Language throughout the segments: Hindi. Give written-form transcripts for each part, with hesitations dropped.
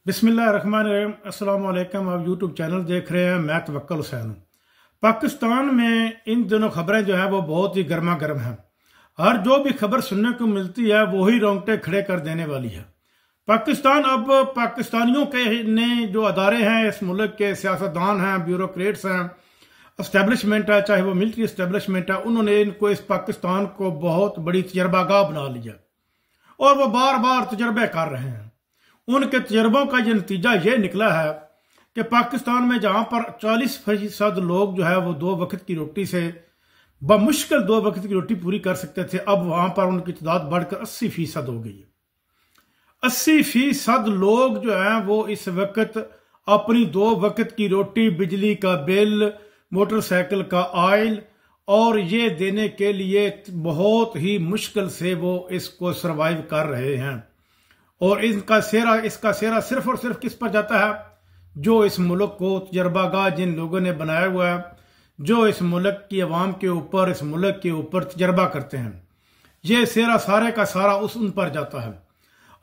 बिस्मिल्लाहिर्रहमानिर्रहीम। अस्सलाम वालेकुम। आप यूट्यूब चैनल देख रहे हैं, मैं तवक्कुल हुसैन हूँ। पाकिस्तान में इन दिनों खबरें जो है वो बहुत ही गर्मा गर्म हैं। हर जो भी खबर सुनने को मिलती है वही रोंगटे खड़े कर देने वाली है। पाकिस्तान अब पाकिस्तानियों के ने जो अदारे हैं, इस मुल्क के सियासतदान हैं, ब्यूरोक्रेट्स हैं, इस्टेब्लिशमेंट है, चाहे वो मिलिट्री इस्टेब्लिशमेंट है, उन्होंने इनको इस पाकिस्तान को बहुत बड़ी तजर्बागाह बना लिया और वो बार बार तजर्बे कर रहे हैं। उनके तजर्बों का ये नतीजा ये निकला है कि पाकिस्तान में जहां पर 40% लोग जो है वो 2 वक्त की रोटी से बमुश्किल 2 वक्त की रोटी पूरी कर सकते थे, अब वहां पर उनकी तादाद बढ़कर 80% हो गई है। 80% लोग जो हैं वो इस वक्त अपनी 2 वक्त की रोटी, बिजली का बिल, मोटरसाइकिल का ऑयल और ये देने के लिए बहुत ही मुश्किल से वो इसको सरवाइव कर रहे हैं। और इसका सेरा सिर्फ और सिर्फ किस पर जाता है? जो इस मुल्क को तजर्बागाह जिन लोगों ने बनाया हुआ है, जो इस मुल्क की अवाम के ऊपर, इस मुल्क के ऊपर तजर्बा करते हैं, ये सेरा सारे का सारा उन पर जाता है।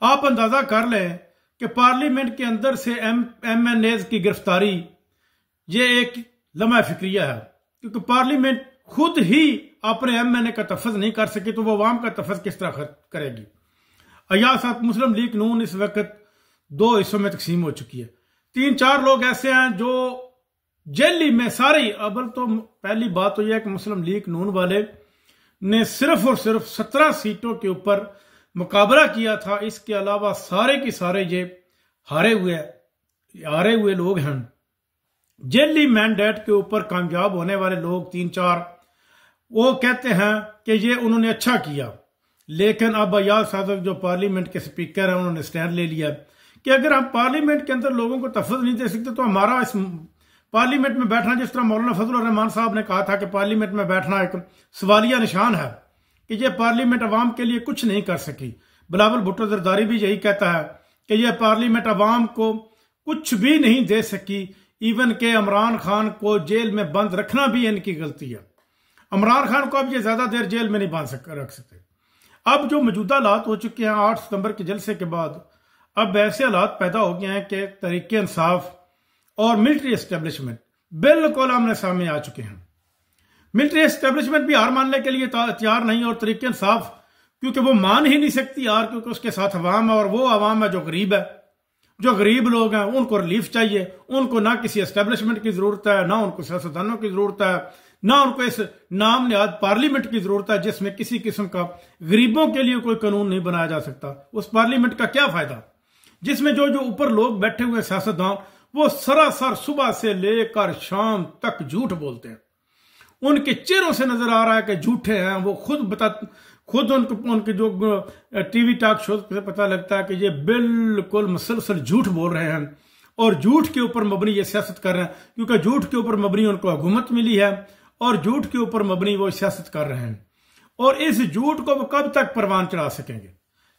आप अंदाजा कर लें कि पार्लियामेंट के अंदर से MNAs की गिरफ्तारी ये एक लम्हा फिक्रिया है, क्योंकि पार्लियामेंट खुद ही अपने MNA का तफज नहीं कर सके तो वो अवाम का तफज किस तरह करेगी। अयासात मुस्लिम लीग नून इस वक्त 2 हिस्सों में तकसीम हो चुकी है। 3-4 लोग ऐसे हैं जो जेली में सारे, अबल तो पहली बात तो यह है कि मुस्लिम लीग नून वाले ने सिर्फ और सिर्फ 17 सीटों के ऊपर मुकाबला किया था। इसके अलावा सारे के सारे ये हारे हुए लोग हैं। जेली मैंडेट के ऊपर कामयाब होने वाले लोग 3-4 वो कहते हैं कि ये उन्होंने अच्छा किया, लेकिन अब अयाज सादक जो पार्लियामेंट के स्पीकर हैं उन्होंने स्टैंड ले लिया कि अगर हम पार्लियामेंट के अंदर लोगों को तफज़ नहीं दे सकते तो हमारा इस पार्लियामेंट में बैठना, जिस तरह मौलाना फजलुर रहमान साहब ने कहा था कि पार्लियामेंट में बैठना एक सवालिया निशान है कि ये पार्लियामेंट अवाम के लिए कुछ नहीं कर सकी। बिलावल भुट्टो जरदारी भी यही कहता है कि यह पार्लियामेंट अवाम को कुछ भी नहीं दे सकी। इवन के इमरान खान को जेल में बंद रखना भी इनकी गलती है। इमरान खान को अब ये ज्यादा देर जेल में नहीं रख सकते। अब जो मौजूदा हालात हो चुके हैं 8 सितंबर के जलसे के बाद, अब ऐसे हालात पैदा हो गए हैं कि तहरीक इंसाफ और मिलिट्री एस्टेब्लिशमेंट बिल्कुल आमने सामने आ चुके हैं। मिलिट्री एस्टेब्लिशमेंट भी हार मानने के लिए तैयार नहीं, और तहरीक इंसाफ क्योंकि वो मान ही नहीं सकती हार, क्योंकि उसके साथ अवाम है और वो अवाम है जो गरीब है। जो गरीब लोग हैं उनको रिलीफ चाहिए, उनको ना किसी एस्टेब्लिशमेंट की जरूरत है, ना उनको सियासतदानों की जरूरत है, ना उनको इस नाम निहाद पार्लियामेंट की जरूरत है जिसमें किसी किस्म का गरीबों के लिए कोई कानून नहीं बनाया जा सकता। उस पार्लियामेंट का क्या फायदा जिसमें जो ऊपर लोग बैठे हुए सियासतदान वो सरासर सुबह से लेकर शाम तक झूठ बोलते हैं। उनके चेहरों से नजर आ रहा है कि झूठे हैं। वो खुद उनके जो टीवी टॉक शो से पता लगता है कि ये बिल्कुल मुसलसल झूठ बोल रहे हैं और झूठ के ऊपर मबनी ये सियासत कर रहे हैं, क्योंकि झूठ के ऊपर मबनी उनको हुकूमत मिली है और झूठ के ऊपर मबनी वो सियासत कर रहे हैं। और इस झूठ को वो कब तक परवान चढ़ा सकेंगे?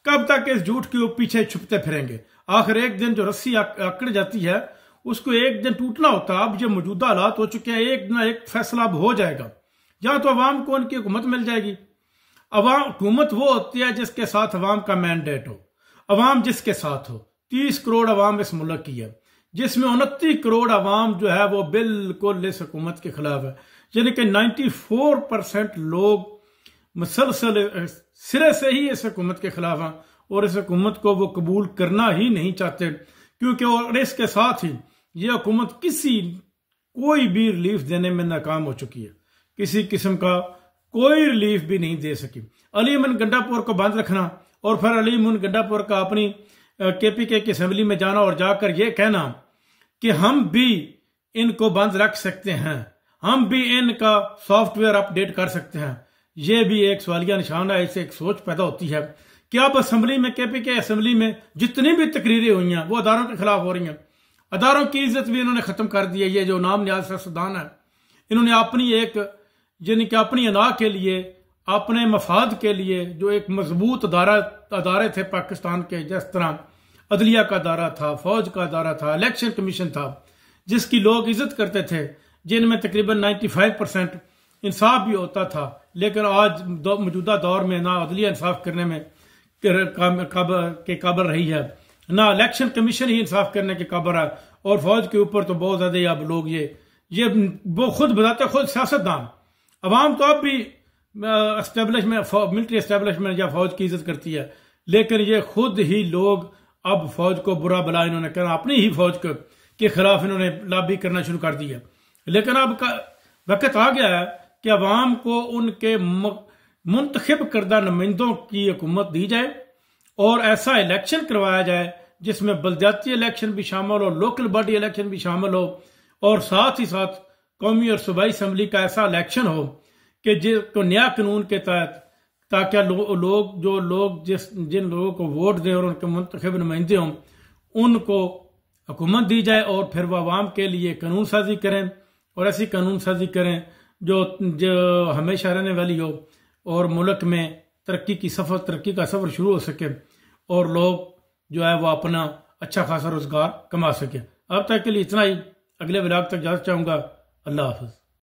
कब तक इस झूठ के पीछे छुपते फिरेंगे? आखिर एक दिन जो रस्सी अकड़ जाती है उसको एक दिन टूटना होता है। अब जो मौजूदा हालात हो चुके हैं, एक ना एक फैसला अब हो जाएगा। या तो अवाम को उनकी हुकूमत मिल जाएगी। हुकूमत वो होती है जिसके साथ अवाम का मैंडेट हो, अवाम जिसके साथ हो। 30 करोड़ अवाम इस मुल्क की है, जिसमें 29 करोड़ अवाम जो है वो बिल्कुल इस हुकूमत के खिलाफ है। यानी कि 94% लोग मुसलसल सिरे से ही इस हुकूमत के खिलाफ हैं और इस हुकूमत को वो कबूल करना ही नहीं चाहते, क्योंकि और इसके साथ ही ये हुकूमत कोई भी रिलीफ देने में नाकाम हो चुकी है। किसी किस्म का कोई रिलीफ भी नहीं दे सकी। अली अमन गंडापुर को बंद रखना और फिर अली अमन गंडापुर का अपनी KPK की असेंबली में जाना और जाकर ये कहना कि हम भी इनको बंद रख सकते हैं, हम भी इनका सॉफ्टवेयर अपडेट कर सकते हैं, यह भी एक सवालिया निशान है। इससे एक सोच पैदा होती है कि अब असेंबली में, KPK असेंबली में जितनी भी तकरीरें हुई हैं वो अदारों के खिलाफ हो रही हैं। अदारों की इज्जत भी इन्होंने खत्म कर दी है। ये जो नाम नियाज सियासतदान है, इन्होंने अपनी एक यानी कि अपनी अना के लिए, अपने मफाद के लिए जो एक मजबूत अदारे थे पाकिस्तान के, जिस तरह अदलिया का अदारा था, फौज का अदारा था, इलेक्शन कमीशन था, जिसकी लोग इज्जत करते थे, जिनमें तकरीबन 95% इंसाफ भी होता था, लेकिन आज मौजूदा दौर में ना अदलिया इंसाफ करने में काबिल रही है, ना इलेक्शन कमीशन ही इंसाफ करने के काबिल है। और फौज के ऊपर तो बहुत ज्यादा अब लोग ये वो खुद बताते खुद सियासतदान, अवाम तो अब भी एस्टेब्लिशमेंट मिलिट्री एस्टेब्लिशमेंट या फौज की इज्जत करती है, लेकिन ये खुद ही लोग अब फौज को बुरा भला इन्होंने करना, अपनी ही फौज के खिलाफ इन्होंने लॉबी करना शुरू कर दिया। लेकिन अब वक्त आ गया है कि अवाम को उनके मुंतखब करदा नुमाइंदों की हुकूमत दी जाए और ऐसा इलेक्शन करवाया जाए जिसमें बलदियाती इलेक्शन भी शामिल हो, लोकल बॉडी इलेक्शन भी शामिल हो, और साथ ही साथ कौमी और सूबाई असम्बली का ऐसा इलेक्शन हो कि जिसको नया कानून के तहत, ताकि जिन लोगों को वोट दें और उनके मुंतखब नुमाइंदे हों उनको हुकूमत दी जाए और फिर वह आवाम के लिए कानून साजी करें और ऐसी कानून साजी करें जो हमेशा रहने वाली हो और मुल्क में तरक्की का सफ़र शुरू हो सके और लोग जो है वो अपना अच्छा खासा रोजगार कमा सके। अब तक के लिए इतना ही, अगले व्लॉग तक इजाज़त चाहूँगा। अल्लाह हाफ़िज़।